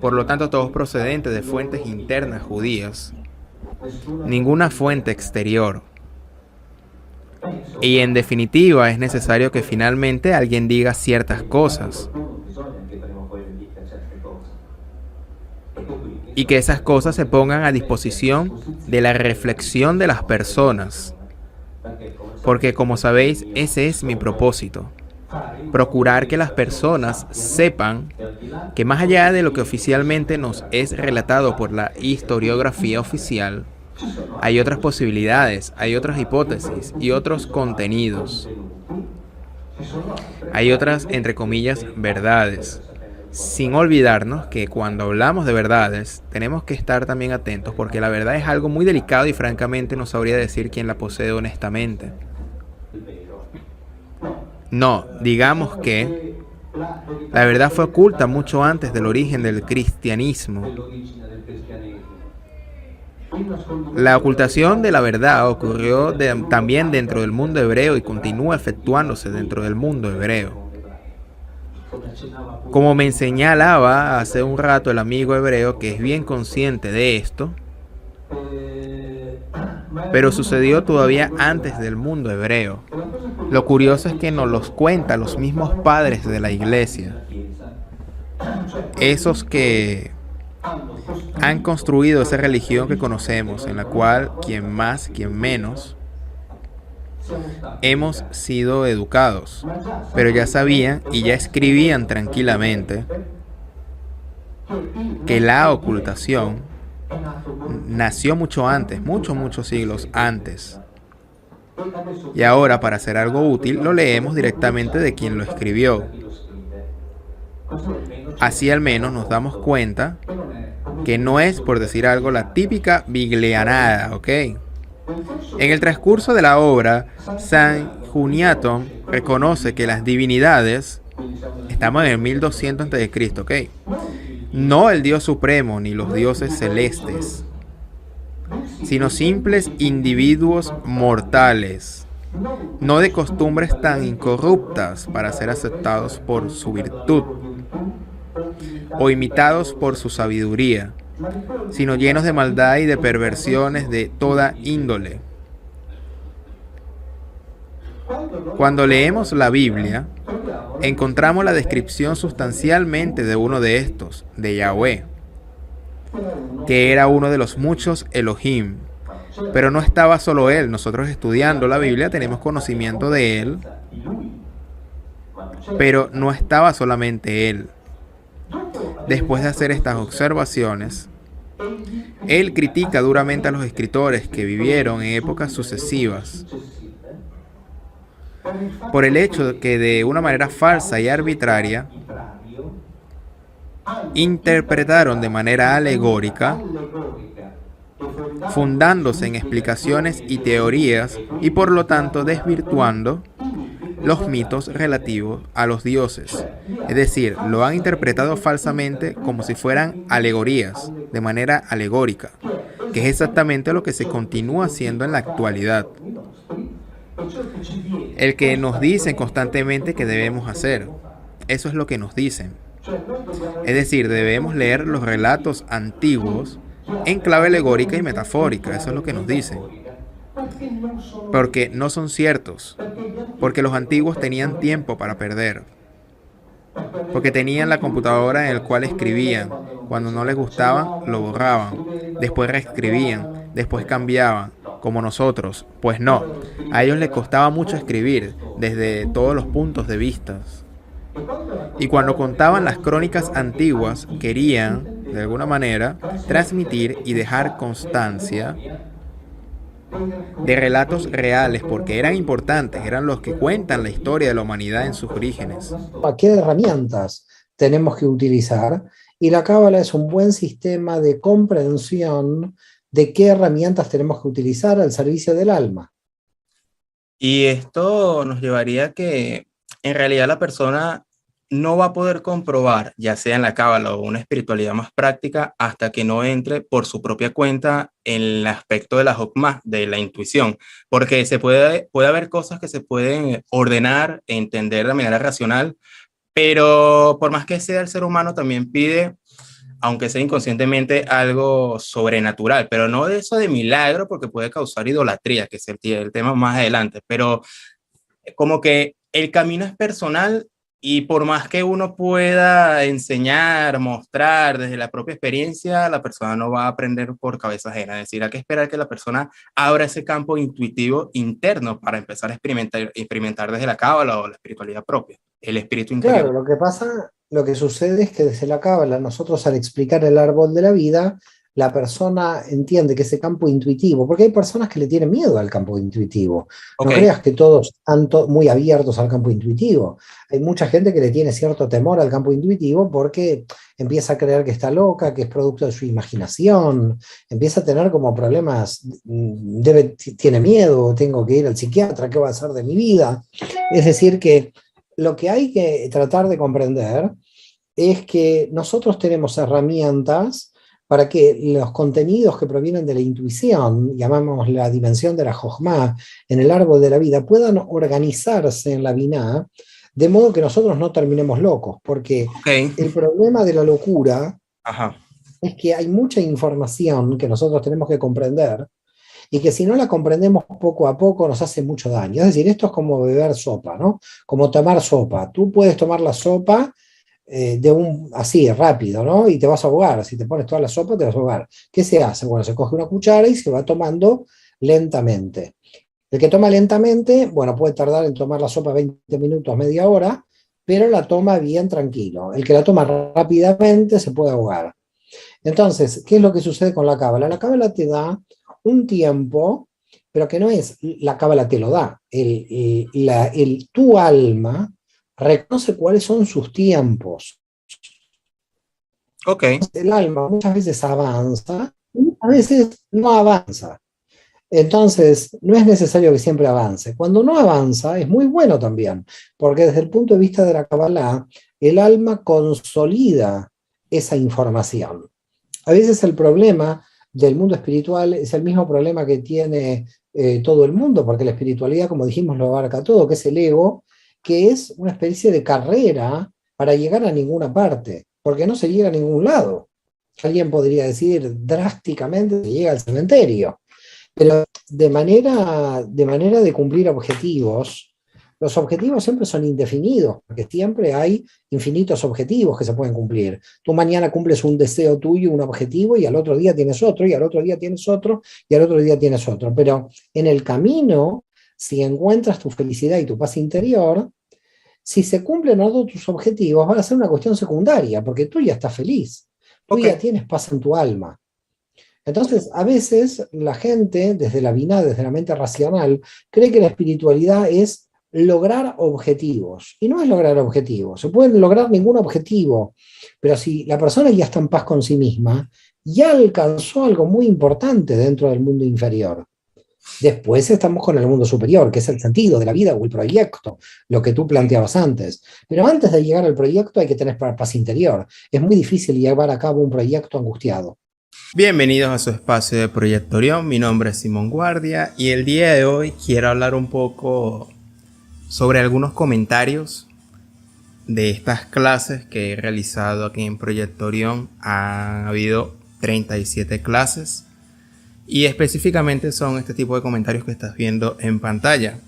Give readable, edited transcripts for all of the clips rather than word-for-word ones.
Por lo tanto, todos procedentes de fuentes internas judías, ninguna fuente exterior. Y en definitiva, es necesario que finalmente alguien diga ciertas cosas y que esas cosas se pongan a disposición de la reflexión de las personas. Porque como sabéis, ese es mi propósito. Procurar que las personas sepan que más allá de lo que oficialmente nos es relatado por la historiografía oficial, hay otras posibilidades, hay otras hipótesis y otros contenidos. Hay otras, entre comillas, verdades. Sin olvidarnos que cuando hablamos de verdades, tenemos que estar también atentos porque la verdad es algo muy delicado y francamente no sabría decir quién la posee honestamente. No, digamos que la verdad fue oculta mucho antes del origen del cristianismo. La ocultación de la verdad ocurrió también dentro del mundo hebreo y continúa efectuándose dentro del mundo hebreo. Como me señalaba hace un rato el amigo hebreo que es bien consciente de esto, pero sucedió todavía antes del mundo hebreo. Lo curioso es que nos los cuentan los mismos padres de la iglesia, esos que han construido esa religión que conocemos, en la cual quien más, quien menos, hemos sido educados, pero ya sabían y ya escribían tranquilamente que la ocultación nació mucho antes, muchos siglos antes. Y ahora, para hacer algo útil, lo leemos directamente de quien lo escribió. Así al menos nos damos cuenta que no es, por decir algo, la típica biblianada, ¿ok? En el transcurso de la obra, San Juniato reconoce que las divinidades, estamos en el 1200 a.C., ¿ok? No el Dios supremo ni los dioses celestes, sino simples individuos mortales, no de costumbres tan incorruptas para ser aceptados por su virtud o imitados por su sabiduría, sino llenos de maldad y de perversiones de toda índole. Cuando leemos la Biblia, encontramos la descripción sustancialmente de uno de estos, de Yahweh, que era uno de los muchos Elohim. Pero no estaba solo él, nosotros estudiando la Biblia tenemos conocimiento de él, pero no estaba solamente él. Después de hacer estas observaciones, él critica duramente a los escritores que vivieron en épocas sucesivas por el hecho de que de una manera falsa y arbitraria interpretaron de manera alegórica, fundándose en explicaciones y teorías y por lo tanto desvirtuando los mitos relativos a los dioses. Es decir, lo han interpretado falsamente como si fueran alegorías, de manera alegórica, que es exactamente lo que se continúa haciendo en la actualidad. El que nos dicen constantemente que debemos hacer. Eso es lo que nos dicen. Es decir, debemos leer los relatos antiguos en clave alegórica y metafórica. Eso es lo que nos dicen. Porque no son ciertos. Porque los antiguos tenían tiempo para perder. Porque tenían la computadora en la cual escribían. Cuando no les gustaban, lo borraban. Después reescribían. Después cambiaban. Como nosotros. Pues no. A ellos les costaba mucho escribir. Desde todos los puntos de vista. Y cuando contaban las crónicas antiguas, querían, de alguna manera, transmitir y dejar constancia de relatos reales, porque eran importantes, eran los que cuentan la historia de la humanidad en sus orígenes. ¿Qué herramientas tenemos que utilizar? Y la cábala es un buen sistema de comprensión de qué herramientas tenemos que utilizar al servicio del alma. Y esto nos llevaría a que en realidad la persona no va a poder comprobar, ya sea en la cábala o una espiritualidad más práctica, hasta que no entre por su propia cuenta en el aspecto de la jokmah, de la intuición, porque puede haber cosas que se pueden ordenar, entender de manera racional, Pero por más que sea, el ser humano también pide, aunque sea inconscientemente, algo sobrenatural, pero no de eso de milagro, porque puede causar idolatría, que es el tema más adelante, pero como que el camino es personal y por más que uno pueda enseñar, mostrar desde la propia experiencia, la persona no va a aprender por cabeza ajena. Es decir, hay que esperar que la persona abra ese campo intuitivo interno para empezar a experimentar desde la cábala o la espiritualidad propia, el espíritu interior. Claro, lo que pasa, lo que sucede es que desde la cábala, nosotros al explicar el árbol de la vida, la persona entiende que ese campo intuitivo, porque hay personas que le tienen miedo al campo intuitivo. No Ok, creas que todos están muy abiertos al campo intuitivo. Hay mucha gente que le tiene cierto temor al campo intuitivo porque empieza a creer que está loca, que es producto de su imaginación, empieza a tener como problemas, tiene miedo, tengo que ir al psiquiatra, ¿qué va a hacer de mi vida? Es decir, que lo que hay que tratar de comprender es que nosotros tenemos herramientas para que los contenidos que provienen de la intuición, llamamos la dimensión de la Jojma, en el árbol de la vida, puedan organizarse en la Binah, de modo que nosotros no terminemos locos, porque ok, el problema de la locura ajá, es que hay mucha información que nosotros tenemos que comprender y que si no la comprendemos poco a poco nos hace mucho daño. Es decir, esto es como beber sopa, ¿no? Como tomar sopa. Tú puedes tomar la sopa así, rápido, ¿no? Y te vas a ahogar. Si te pones toda la sopa, te vas a ahogar. ¿Qué se hace? Bueno, se coge una cuchara y se va tomando lentamente. El que toma lentamente, bueno, puede tardar en tomar la sopa 20 minutos, media hora, pero la toma bien tranquilo. El que la toma rápidamente se puede ahogar. Entonces, ¿qué es lo que sucede con la cábala? La cábala te da un tiempo, pero que no es la cábala te lo da. Tu alma reconoce cuáles son sus tiempos. ok, El alma muchas veces avanza, a veces no avanza. Entonces, no es necesario que siempre avance. Cuando no avanza, es muy bueno también, porque desde el punto de vista de la Kabbalah, el alma consolida esa información. A veces el problema del mundo espiritual es el mismo problema que tiene todo el mundo, porque la espiritualidad, como dijimos, lo abarca todo, que es el ego, que es una especie de carrera para llegar a ninguna parte, porque no se llega a ningún lado. Alguien podría decir drásticamente que llega al cementerio, pero de manera de cumplir objetivos, los objetivos siempre son indefinidos, porque siempre hay infinitos objetivos que se pueden cumplir. Tú mañana cumples un deseo tuyo, un objetivo, y al otro día tienes otro, y al otro día tienes otro, y al otro día tienes otro. Pero en el camino, si encuentras tu felicidad y tu paz interior, si se cumplen o no tus objetivos, van a ser una cuestión secundaria, porque tú ya estás feliz, tú ok, ya tienes paz en tu alma. Entonces, a veces la gente, desde la Binah, desde la mente racional, cree que la espiritualidad es lograr objetivos. Y no es lograr objetivos. Se puede lograr ningún objetivo, pero si la persona ya está en paz con sí misma, ya alcanzó algo muy importante dentro del mundo inferior. Después estamos con el mundo superior, que es el sentido de la vida o el proyecto, lo que tú planteabas antes. Pero antes de llegar al proyecto hay que tener paz interior. Es muy difícil llevar a cabo un proyecto angustiado. Bienvenidos a su espacio de Proyecto Orión. Mi nombre es Simón Guardia y el día de hoy quiero hablar un poco sobre algunos comentarios de estas clases que he realizado aquí en Proyecto Orión. Han habido 37 clases y específicamente son este tipo de comentarios que estás viendo en pantalla.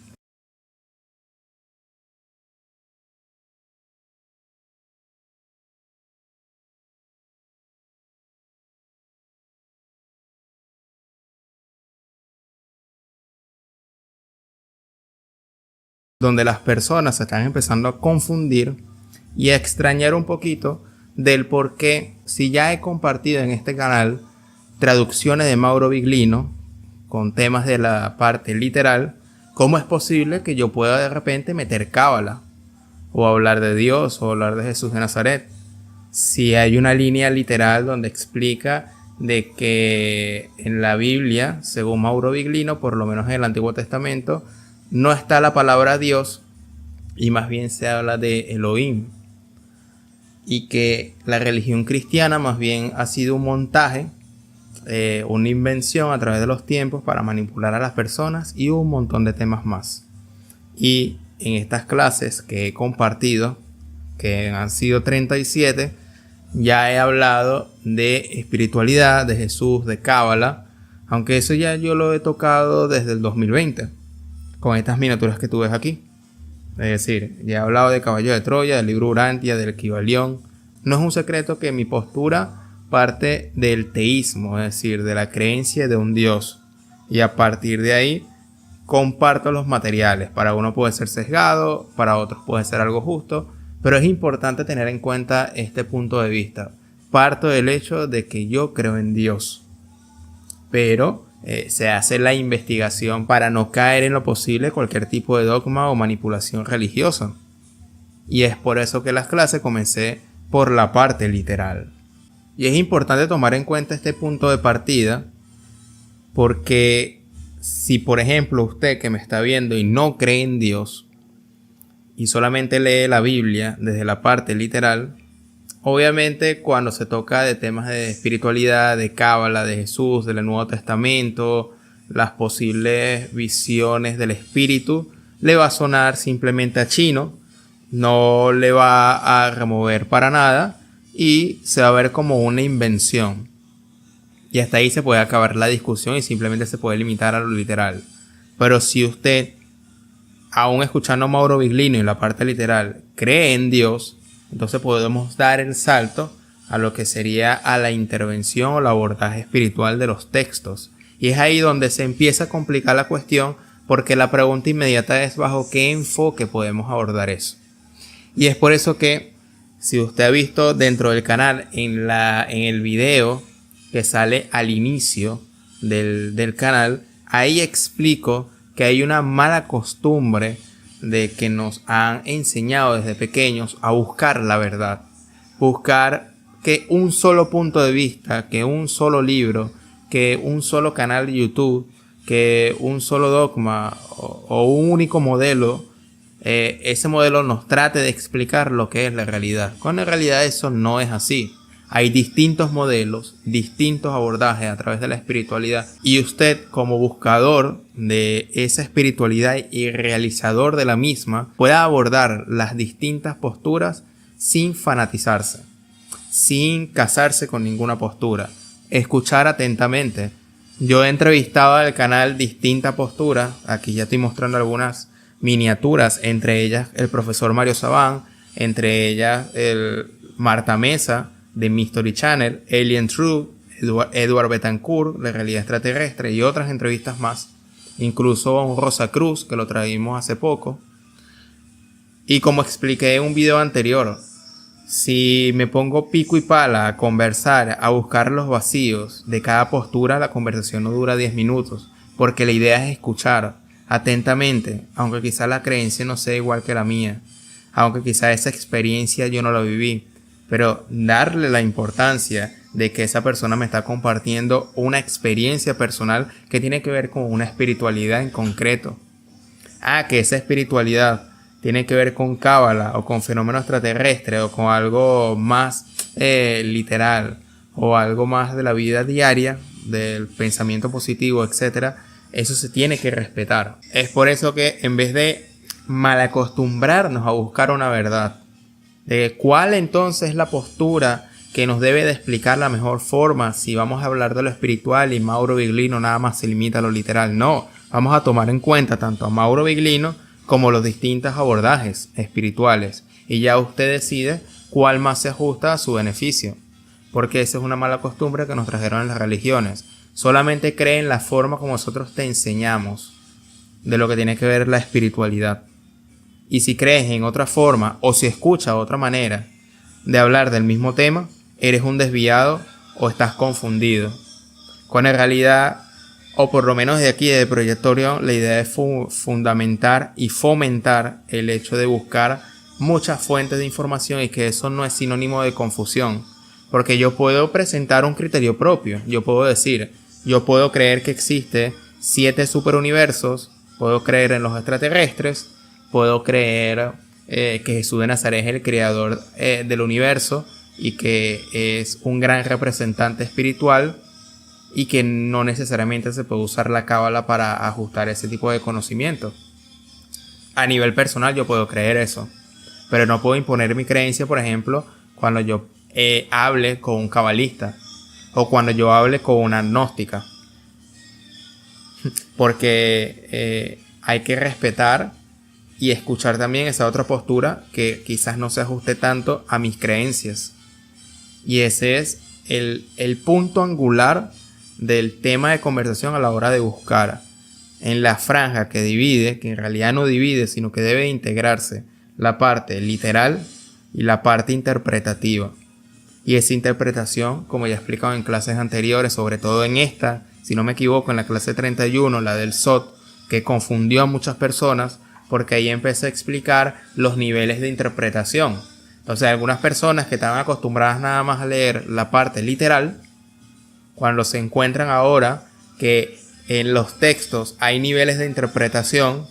Donde las personas se están empezando a confundir y a extrañar un poquito del por qué, si ya he compartido en este canal traducciones de Mauro Viglino con temas de la parte literal, ¿cómo es posible que yo pueda de repente meter cábala o hablar de Dios o hablar de Jesús de Nazaret? Si hay una línea literal donde explica de que en la Biblia, según Mauro Viglino, por lo menos en el Antiguo Testamento, no está la palabra Dios y más bien se habla de Elohim, y que la religión cristiana más bien ha sido un montaje, una invención a través de los tiempos para manipular a las personas y un montón de temas más. Y en estas clases que he compartido que han sido 37, ya he hablado de espiritualidad, de Jesús, de Cábala, aunque eso ya yo lo he tocado desde el 2020, con estas miniaturas que tú ves aquí. Es decir, ya he hablado de Caballo de Troya, del libro Urantia, del Equivalión. No es un secreto que mi postura parte del teísmo, es decir, de la creencia de un Dios. Y a partir de ahí comparto los materiales. Para uno puede ser sesgado, para otros puede ser algo justo, pero es importante tener en cuenta este punto de vista. Parto del hecho de que yo creo en Dios, pero se hace la investigación para no caer en lo posible cualquier tipo de dogma o manipulación religiosa. Y es por eso que las clases comencé por la parte literal. Y es importante tomar en cuenta este punto de partida, porque si por ejemplo usted que me está viendo y no cree en Dios y solamente lee la Biblia desde la parte literal, obviamente cuando se toca de temas de espiritualidad, de Cábala, de Jesús, del Nuevo Testamento, las posibles visiones del espíritu, le va a sonar simplemente a chino, no le va a remover para nada y se va a ver como una invención. Y hasta ahí se puede acabar la discusión y simplemente se puede limitar a lo literal. Pero si usted, aún escuchando a Mauro Biglino y la parte literal, cree en Dios, entonces podemos dar el salto a lo que sería a la intervención o el abordaje espiritual de los textos. Y es ahí donde se empieza a complicar la cuestión, porque la pregunta inmediata es bajo qué enfoque podemos abordar eso. Y es por eso que si usted ha visto dentro del canal en el video que sale al inicio del canal, ahí explico que hay una mala costumbre de que nos han enseñado desde pequeños a buscar la verdad, buscar que un solo punto de vista, que un solo libro, que un solo canal de YouTube, que un solo dogma o un único modelo, ese modelo nos trate de explicar lo que es la realidad. Cuando en realidad eso no es así. Hay distintos modelos, distintos abordajes a través de la espiritualidad, y usted como buscador de esa espiritualidad y realizador de la misma puede abordar las distintas posturas sin fanatizarse, sin casarse con ninguna postura, escuchar atentamente. Yo he entrevistado al canal Distinta Postura, aquí ya estoy mostrando algunas miniaturas, entre ellas el profesor Mario Sabán, entre ellas el Marta Mesa de Mystery Channel, Alien Truth, Edward Betancourt de Realidad Extraterrestre y otras entrevistas más, incluso a un Rosa Cruz que lo traímos hace poco. Y como expliqué en un video anterior, si me pongo pico y pala a conversar, a buscar los vacíos de cada postura, la conversación no dura 10 minutos, porque la idea es escuchar atentamente, aunque quizá la creencia no sea igual que la mía, aunque quizá esa experiencia yo no la viví, pero darle la importancia de que esa persona me está compartiendo una experiencia personal que tiene que ver con una espiritualidad en concreto. Que esa espiritualidad tiene que ver con cábala o con fenómeno extraterrestre o con algo más literal o algo más de la vida diaria, del pensamiento positivo, etcétera. Eso se tiene que respetar. Es por eso que en vez de malacostumbrarnos a buscar una verdad, de cuál entonces es la postura que nos debe de explicar la mejor forma, si vamos a hablar de lo espiritual y Mauro Biglino nada más se limita a lo literal, no, vamos a tomar en cuenta tanto a Mauro Biglino como los distintos abordajes espirituales, y ya usted decide cuál más se ajusta a su beneficio, porque esa es una mala costumbre que nos trajeron en las religiones. Solamente cree en la forma como nosotros te enseñamos de lo que tiene que ver la espiritualidad. Y si crees en otra forma o si escuchas otra manera de hablar del mismo tema, eres un desviado o estás confundido. Cuando en realidad, o por lo menos de aquí de Proyectorio, la idea es fundamentar y fomentar el hecho de buscar muchas fuentes de información, y que eso no es sinónimo de confusión. Porque yo puedo presentar un criterio propio. Yo puedo decir, yo puedo creer que existe 7 superuniversos, puedo creer en los extraterrestres, puedo creer que Jesús de Nazaret es el creador del universo y que es un gran representante espiritual, y que no necesariamente se puede usar la cábala para ajustar ese tipo de conocimiento. A nivel personal yo puedo creer eso, pero no puedo imponer mi creencia, por ejemplo, cuando yo hable con un cabalista o cuando yo hable con una agnóstica, porque hay que respetar y escuchar también esa otra postura que quizás no se ajuste tanto a mis creencias. Y ese es el punto angular del tema de conversación a la hora de buscar en la franja que divide, que en realidad no divide, sino que debe integrarse la parte literal y la parte interpretativa. Y esa interpretación, como ya he explicado en clases anteriores, sobre todo en esta, si no me equivoco, en la clase 31, la del SOT, que confundió a muchas personas, porque ahí empecé a explicar los niveles de interpretación. Entonces, algunas personas que estaban acostumbradas nada más a leer la parte literal, cuando se encuentran ahora que en los textos hay niveles de interpretación,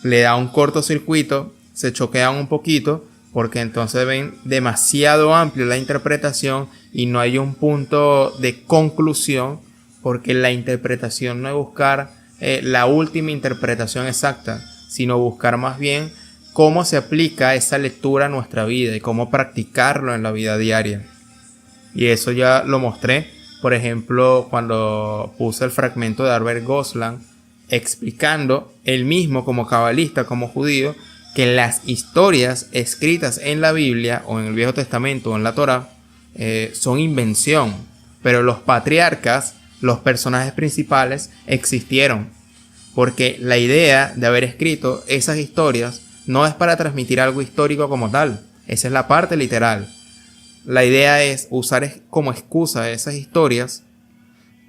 le da un cortocircuito, se choquean un poquito, porque entonces ven demasiado amplio la interpretación y no hay un punto de conclusión, porque la interpretación no es buscar la última interpretación exacta, sino buscar más bien cómo se aplica esa lectura a nuestra vida y cómo practicarlo en la vida diaria. Y eso ya lo mostré, por ejemplo, cuando puse el fragmento de Albert Goslan explicando él mismo como cabalista, como judío, que las historias escritas en la Biblia o en el Viejo Testamento o en la Torá son invención, pero los patriarcas, los personajes principales, existieron, porque la idea de haber escrito esas historias no es para transmitir algo histórico como tal, esa es la parte literal. La idea es usar como excusa esas historias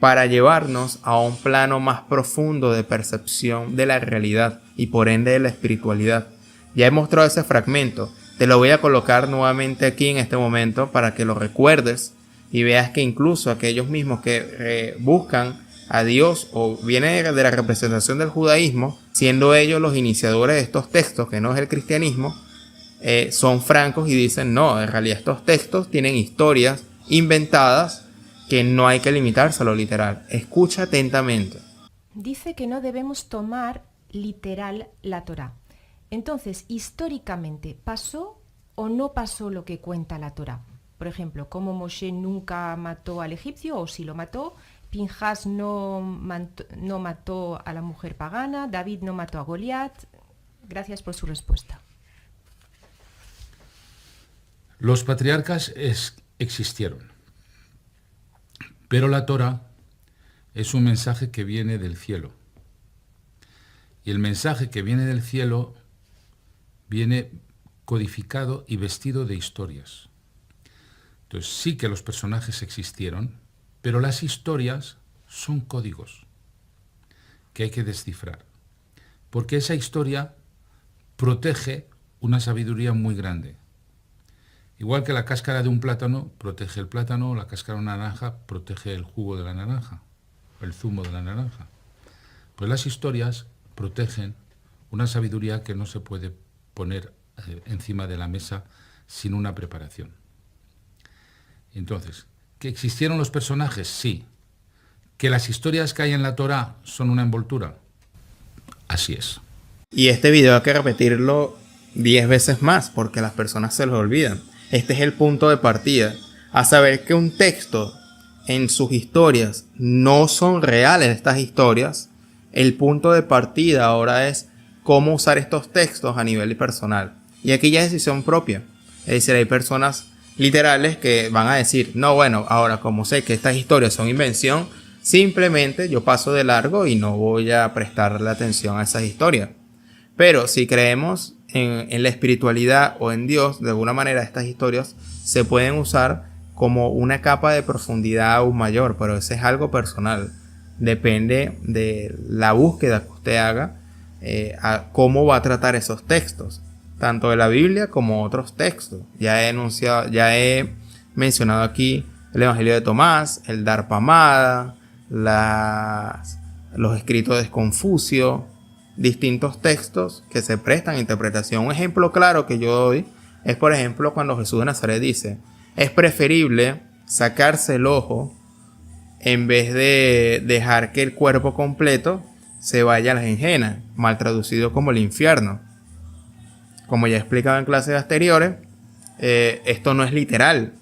para llevarnos a un plano más profundo de percepción de la realidad y por ende de la espiritualidad. Ya he mostrado ese fragmento, te lo voy a colocar nuevamente aquí en este momento para que lo recuerdes y veas que incluso aquellos mismos que buscan a Dios o vienen de la representación del judaísmo, siendo ellos los iniciadores de estos textos, que no es el cristianismo, son francos y dicen no, en realidad estos textos tienen historias inventadas que no hay que limitarse a lo literal. Escucha atentamente. Dice que no debemos tomar literal la Torá. Entonces, históricamente, ¿pasó o no pasó lo que cuenta la Torá? Por ejemplo, ¿cómo Moshe nunca mató al egipcio o si lo mató? Pinjas no mató a la mujer pagana, David no mató a Goliat. Gracias por su respuesta. Los patriarcas existieron, pero la Torá es un mensaje que viene del cielo. Y el mensaje que viene del cielo viene codificado y vestido de historias. Entonces sí que los personajes existieron, pero las historias son códigos que hay que descifrar, porque esa historia protege una sabiduría muy grande. Igual que la cáscara de un plátano protege el plátano, la cáscara de una naranja protege el jugo de la naranja, el zumo de la naranja. Pues las historias protegen una sabiduría que no se puede poner encima de la mesa sin una preparación. Entonces, ¿que existieron los personajes? Sí. ¿Que las historias que hay en la Torá son una envoltura? Así es. Y este video hay que repetirlo 10 veces más porque las personas se lo olvidan. Este es el punto de partida. A saber que un texto en sus historias no son reales estas historias, el punto de partida ahora es cómo usar estos textos a nivel personal. Y aquí ya es decisión propia. Es decir, hay personas literales que van a decir, no, bueno, ahora como sé que estas historias son invención, simplemente yo paso de largo y no voy a prestarle atención a esas historias. Pero si creemos en la espiritualidad o en Dios, de alguna manera estas historias se pueden usar como una capa de profundidad aún mayor, pero eso es algo personal. Depende de la búsqueda que usted haga, a cómo va a tratar esos textos, tanto de la Biblia como otros textos. Ya he mencionado aquí el Evangelio de Tomás, el Darpa Amada, los escritos de Confucio, distintos textos que se prestan a interpretación. Un ejemplo claro que yo doy es, por ejemplo, cuando Jesús de Nazaret dice, es preferible sacarse el ojo en vez de dejar que el cuerpo completo se vaya a la berenjena, mal traducido como el infierno. como ya he explicado en clases anteriores, esto no es literal.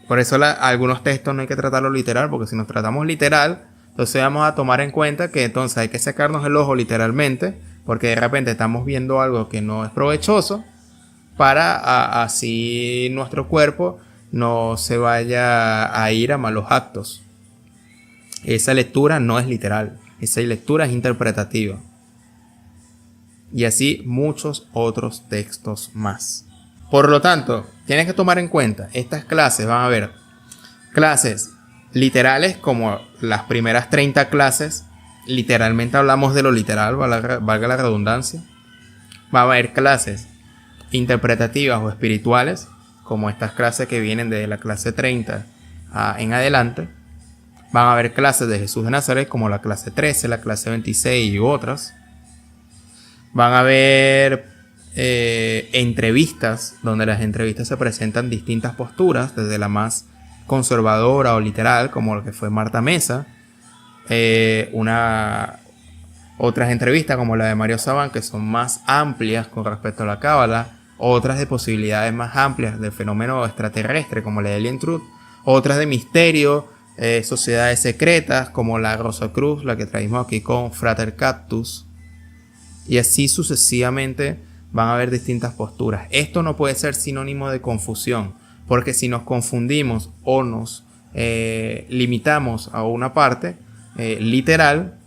Por eso algunos textos no hay que tratarlo literal, porque si nos tratamos literal, entonces vamos a tomar en cuenta que entonces hay que sacarnos el ojo literalmente, porque de repente estamos viendo algo que no es provechoso, para así nuestro cuerpo no se vaya a ir a malos actos. Esa lectura no es literal, esa lectura es interpretativa. Y así muchos otros textos más. Por lo tanto, tienes que tomar en cuenta estas clases. Van a haber clases literales, como las primeras 30 clases. Literalmente hablamos de lo literal, valga la redundancia. Va a haber clases interpretativas o espirituales, como estas clases que vienen de la clase 30 en adelante. Van a haber clases de Jesús de Nazaret, como la clase 13, la clase 26 y otras. Van a haber entrevistas, donde las entrevistas se presentan distintas posturas, desde la más conservadora o literal, como lo que fue Marta Mesa, otras entrevistas como la de Mario Sabán, que son más amplias con respecto a la cábala, otras de posibilidades más amplias del fenómeno extraterrestre, como la de Alien Truth, otras de misterio, sociedades secretas, como la Rosa Cruz, la que traímos aquí con Frater Cactus, y así sucesivamente van a haber distintas posturas. Esto no puede ser sinónimo de confusión, porque si nos confundimos o nos limitamos a una parte literal,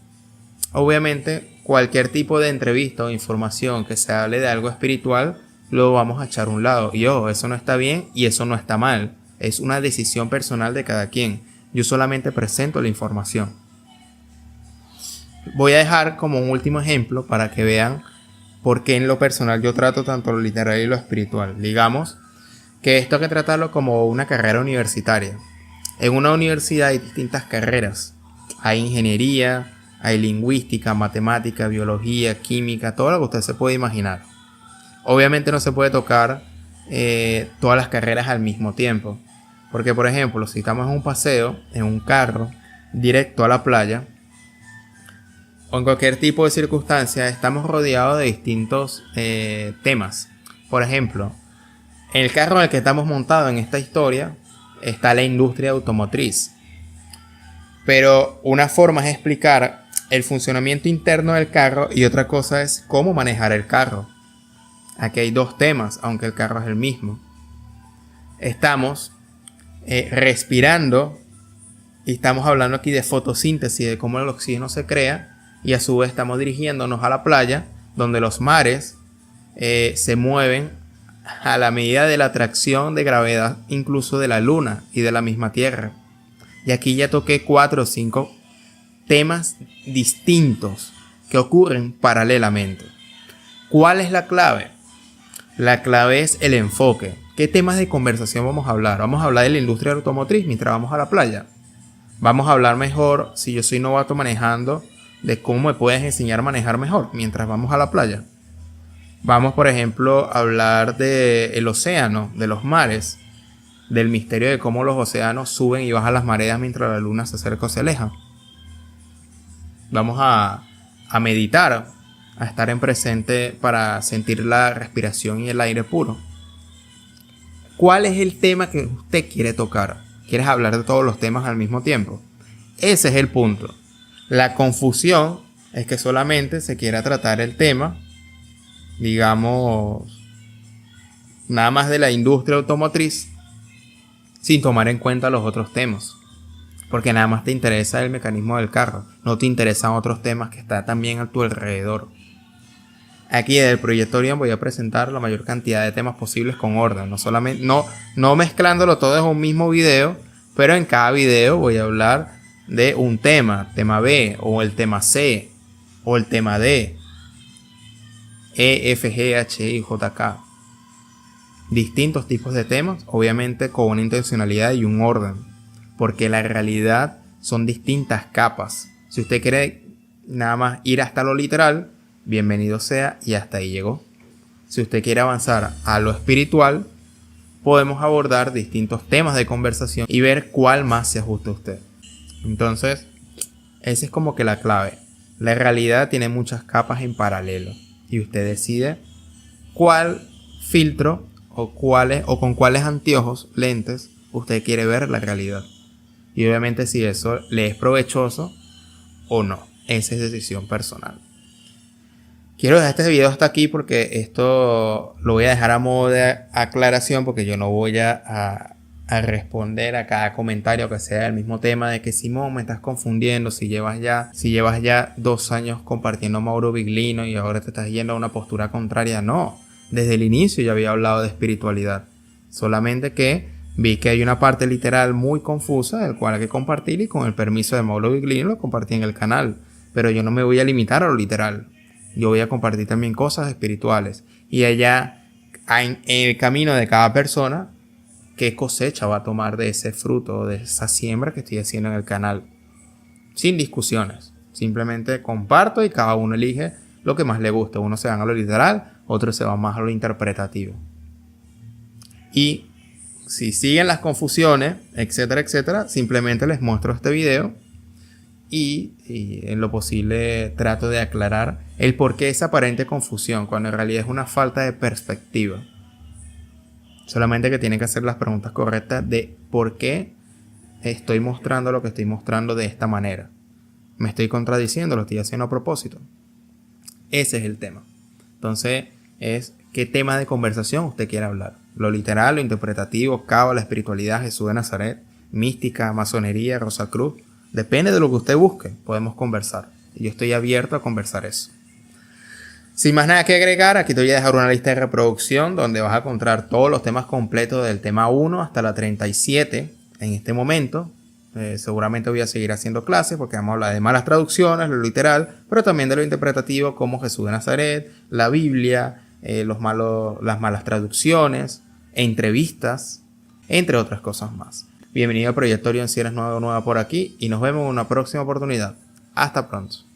obviamente cualquier tipo de entrevista o información que se hable de algo espiritual lo vamos a echar a un lado. Y ojo, eso no está bien y eso no está mal. Es una decisión personal de cada quien. Yo solamente presento la información. Voy a dejar como un último ejemplo para que vean por qué en lo personal yo trato tanto lo literal y lo espiritual. Digamos que esto hay que tratarlo como una carrera universitaria. En una universidad hay distintas carreras. Hay ingeniería, hay lingüística, matemática, biología, química, todo lo que usted se puede imaginar. Obviamente no se puede tocar todas las carreras al mismo tiempo. Porque, por ejemplo, si estamos en un paseo, en un carro, directo a la playa, o en cualquier tipo de circunstancia, estamos rodeados de distintos temas. Por ejemplo, en el carro en el que estamos montados en esta historia, está la industria automotriz. Pero una forma es explicar el funcionamiento interno del carro y otra cosa es cómo manejar el carro. Aquí hay dos temas, aunque el carro es el mismo. Estamos respirando y estamos hablando aquí de fotosíntesis, de cómo el oxígeno se crea, y a su vez estamos dirigiéndonos a la playa, donde los mares se mueven a la medida de la atracción de gravedad, incluso de la luna y de la misma tierra. Y aquí ya toqué 4 o 5 temas distintos que ocurren paralelamente. ¿Cuál es la clave? La clave es el enfoque. ¿Qué temas de conversación vamos a hablar? Vamos a hablar de la industria automotriz mientras vamos a la playa. Vamos a hablar mejor, si yo soy novato manejando, de cómo me puedes enseñar a manejar mejor mientras vamos a la playa. Vamos, por ejemplo, a hablar del océano, de los mares, del misterio de cómo los océanos suben y bajan las mareas mientras la luna se acerca o se aleja. Vamos a meditar, a estar en presente para sentir la respiración y el aire puro. ¿Cuál es el tema que usted quiere tocar? ¿Quieres hablar de todos los temas al mismo tiempo? Ese es el punto. La confusión es que solamente se quiera tratar el tema, digamos, nada más de la industria automotriz, sin tomar en cuenta los otros temas. Porque nada más te interesa el mecanismo del carro, no te interesan otros temas que están también a tu alrededor. Aquí desde el Proyecto Orión voy a presentar la mayor cantidad de temas posibles con orden, no mezclándolo todo en un mismo video, pero en cada video voy a hablar de un tema B, o el tema C, o el tema D, E, F, G, H, I, J, K. Distintos tipos de temas, obviamente con una intencionalidad y un orden, porque la realidad son distintas capas. Si usted quiere nada más ir hasta lo literal, bienvenido sea y hasta ahí llegó. Si usted quiere avanzar a lo espiritual, podemos abordar distintos temas de conversación y ver cuál más se ajusta a usted. Entonces, esa es como que la clave. La realidad tiene muchas capas en paralelo y usted decide cuál filtro o con cuáles anteojos, lentes, usted quiere ver la realidad. Y obviamente si eso le es provechoso o no. Esa es decisión personal. Quiero dejar este video hasta aquí porque esto lo voy a dejar a modo de aclaración, porque yo no voy a responder a cada comentario que sea del mismo tema de que Simón, me estás confundiendo, si llevas ya 2 años compartiendo Mauro Biglino y ahora te estás yendo a una postura contraria. No, desde el inicio yo había hablado de espiritualidad, solamente que vi que hay una parte literal muy confusa del cual hay que compartir, y con el permiso de Mauro Biglino lo compartí en el canal, pero yo no me voy a limitar a lo literal. Yo voy a compartir también cosas espirituales, y allá en el camino de cada persona, qué cosecha va a tomar de ese fruto, de esa siembra que estoy haciendo en el canal. Sin discusiones. Simplemente comparto y cada uno elige lo que más le gusta. Uno se va a lo literal, otro se va más a lo interpretativo. Y si siguen las confusiones, etcétera, etcétera, simplemente les muestro este video y en lo posible trato de aclarar el por qué esa aparente confusión, cuando en realidad es una falta de perspectiva. Solamente que tienen que hacer las preguntas correctas de por qué estoy mostrando lo que estoy mostrando de esta manera. ¿Me estoy contradiciendo? ¿Lo estoy haciendo a propósito? Ese es el tema. Entonces, es qué tema de conversación usted quiere hablar. Lo literal, lo interpretativo, cábala, espiritualidad, Jesús de Nazaret, mística, masonería, Rosacruz. Depende de lo que usted busque, podemos conversar. Y yo estoy abierto a conversar eso. Sin más nada que agregar, aquí te voy a dejar una lista de reproducción donde vas a encontrar todos los temas completos del tema 1 hasta la 37 en este momento. Seguramente voy a seguir haciendo clases porque vamos a hablar de malas traducciones, lo literal, pero también de lo interpretativo como Jesús de Nazaret, la Biblia, las malas traducciones, entrevistas, entre otras cosas más. Bienvenido a Proyecto Orión si eres nueva por aquí y nos vemos en una próxima oportunidad. Hasta pronto.